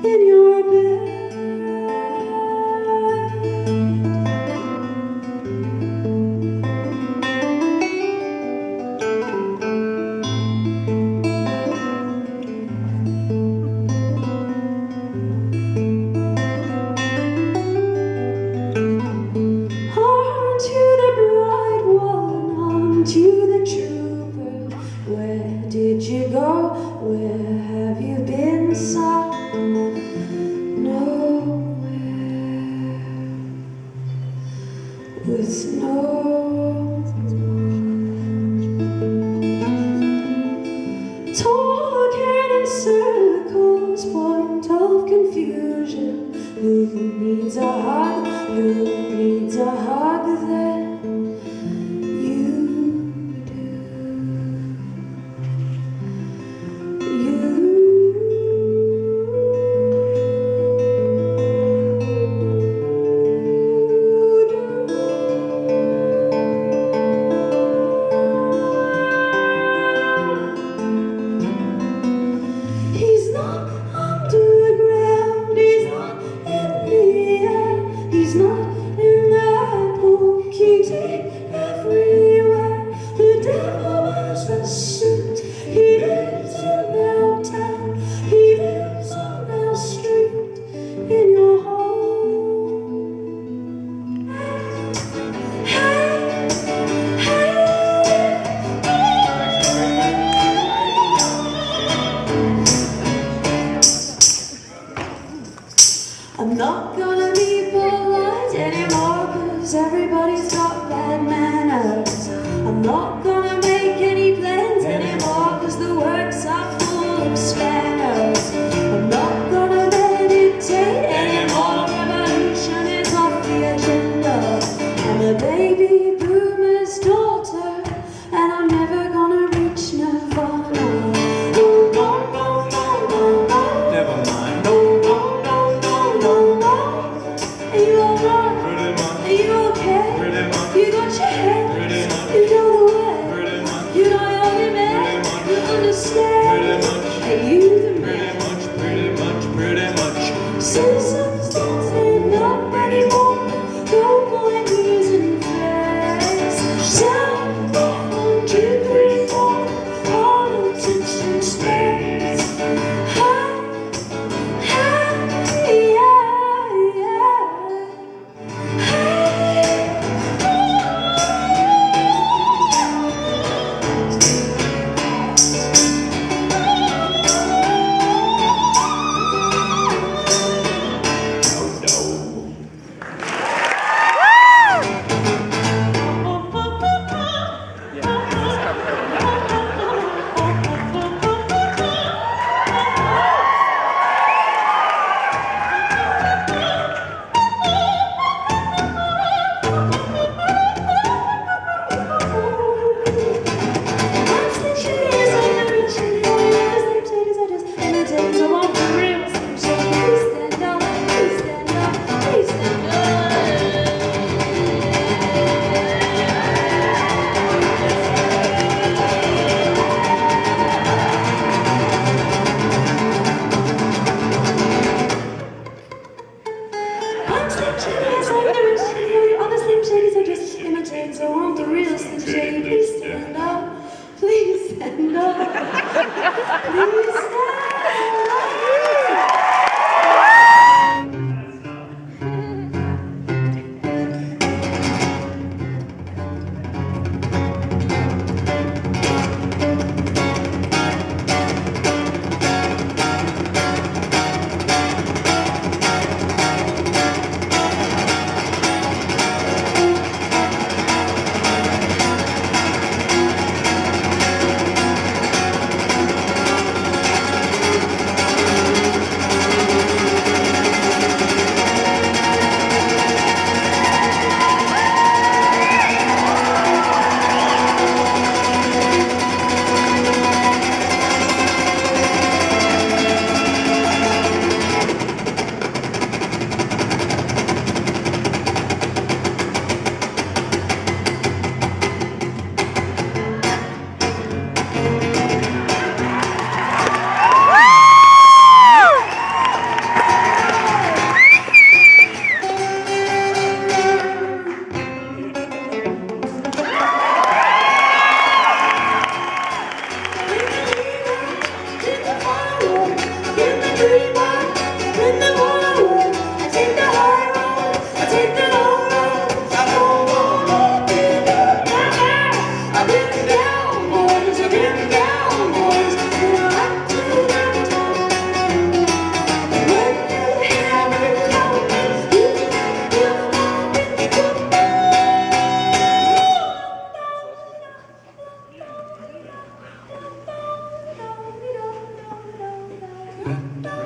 in your bed. Aren't you the bright one? Aren't you the trooper? Where did you go? Where have you been, son? Nowhere. With no talking in circles, point of confusion. Who needs a hug? Who needs a hug then? You do. You He's not underground, he's not in the air, he's not in that book, he's everywhere. The devil wears the suit, he lives in our town, he lives on our street, in your home. Hey, hey. I'm not gonna be polite anymore, 'cause everybody's got bad manners. I'm not gonna make any plans anymore, 'cause the works are full of spanners. I'm not gonna meditate anymore, revolution is off the agenda. I'm a baby boomer's daughter, and I'm never gonna reach nirvana. No, no, no, no, no, no. Never mind. No, no, no, no, no, no. da, da.